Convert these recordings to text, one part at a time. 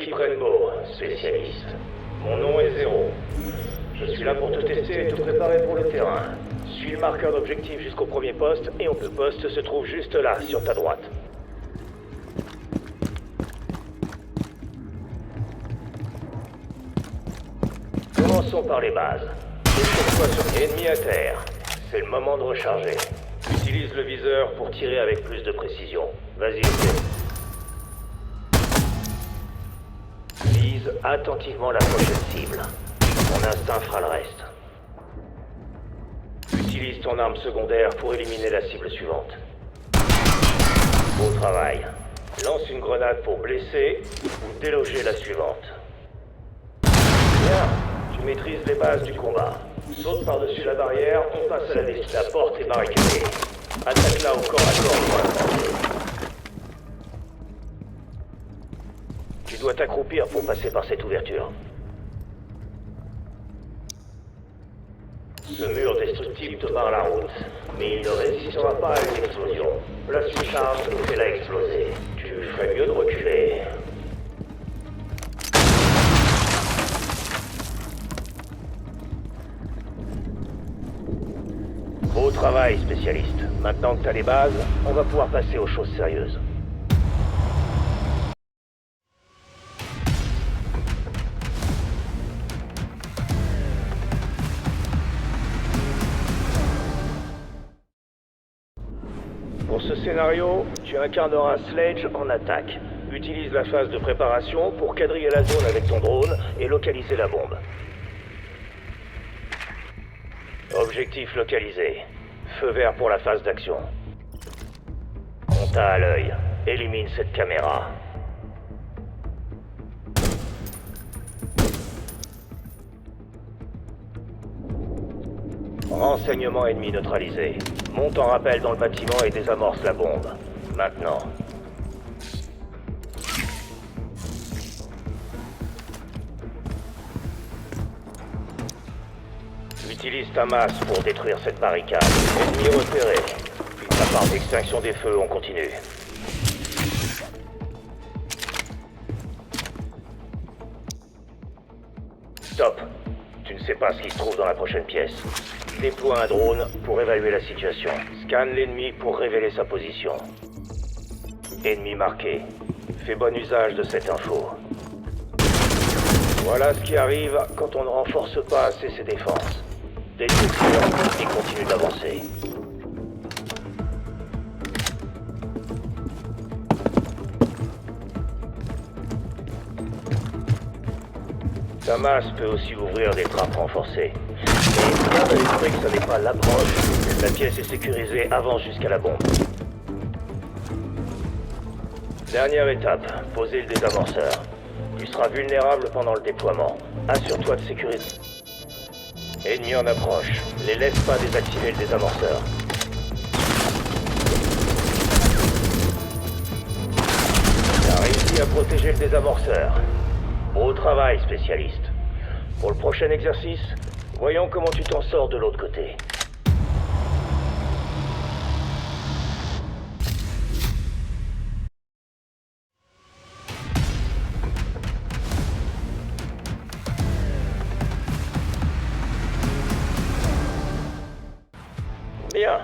l'équipe Rainbow, spécialiste. Mon nom est Zéro. Je suis là pour te tester et te préparer pour le terrain. Suis le marqueur d'objectif jusqu'au premier poste et le poste se trouve juste là, sur ta droite. Commençons par les bases. Détecte-toi sur ennemi à terre. C'est le moment de recharger. Utilise le viseur pour tirer avec plus de précision. Vas-y, essaie. Vise attentivement la prochaine cible. Ton instinct fera le reste. Utilise ton arme secondaire pour éliminer la cible suivante. Beau travail. Lance une grenade pour blesser ou déloger la suivante. Bien, tu maîtrises les bases du combat. Saute par-dessus la barrière, on passe à la liste. La porte est barricadée. Attaque-la au corps à corps pour avancer. Tu dois t'accroupir pour passer par cette ouverture. Ce mur destructible te barre la route, mais il ne résistera pas à une explosion. Place une charge et fais-la exploser. Tu ferais mieux de reculer. Beau travail, spécialiste. Maintenant que t'as les bases, on va pouvoir passer aux choses sérieuses. Pour ce scénario, tu incarneras Sledge en attaque. Utilise la phase de préparation pour quadriller la zone avec ton drone et localiser la bombe. Objectif localisé. Feu vert pour la phase d'action. On t'a à l'œil. Élimine cette caméra. Renseignement ennemi neutralisé. Monte en rappel dans le bâtiment et désamorce la bombe. Maintenant. Utilise ta masse pour détruire cette barricade. Ennemi repéré. Puis ta part d'extinction des feux, on continue. Stop. Tu ne sais pas ce qui se trouve dans la prochaine pièce. Déploie un drone pour évaluer la situation. Scanne l'ennemi pour révéler sa position. Ennemi marqué. Fais bon usage de cette info. Voilà ce qui arrive quand on ne renforce pas assez ses défenses. Détruire et continue d'avancer. Ta masse peut aussi ouvrir des trappes renforcées. Mais garde à l'esprit que ça n'est pas l'approche. La pièce est sécurisée, avance jusqu'à la bombe. Dernière étape, poser le désamorceur. Tu seras vulnérable pendant le déploiement. Assure-toi de sécuriser. Ennemi en approche. Les laisse pas désactiver le désamorceur. T'as réussi à protéger le désamorceur. Beau travail, spécialiste. Pour le prochain exercice, voyons comment tu t'en sors de l'autre côté. Bien.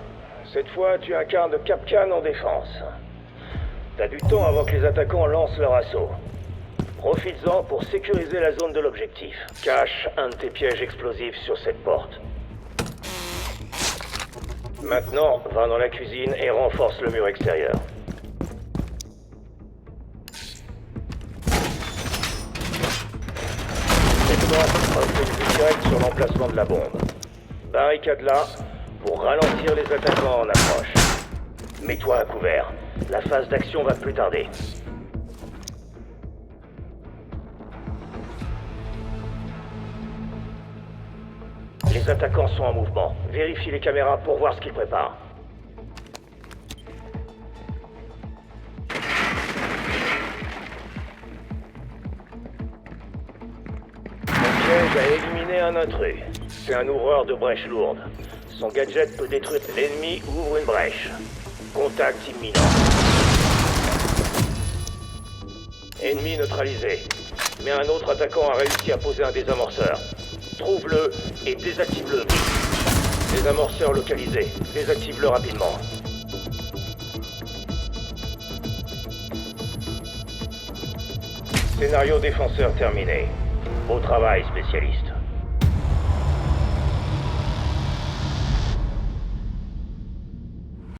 Cette fois, tu incarnes Capcan en défense. T'as du temps avant que les attaquants lancent leur assaut. Profites-en pour sécuriser la zone de l'objectif. Cache un de tes pièges explosifs sur cette porte. Maintenant, va dans la cuisine et renforce le mur extérieur. Maintenant, refais une vue directe sur l'emplacement de la bombe. Barricade-la pour ralentir les attaquants en approche. Mets-toi à couvert. La phase d'action va plus tarder. Les attaquants sont en mouvement. Vérifie les caméras pour voir ce qu'ils préparent. Mon piège a éliminé un intrus. C'est un ouvreur de brèches lourdes. Son gadget peut détruire l'ennemi ou ouvre une brèche. Contact imminent. Ennemi neutralisé. Mais un autre attaquant a réussi à poser un désamorceur. Trouve-le et désactive-le vite. Désamorceur localisé. Désactive-le rapidement. Scénario défenseur terminé. Beau travail, spécialiste.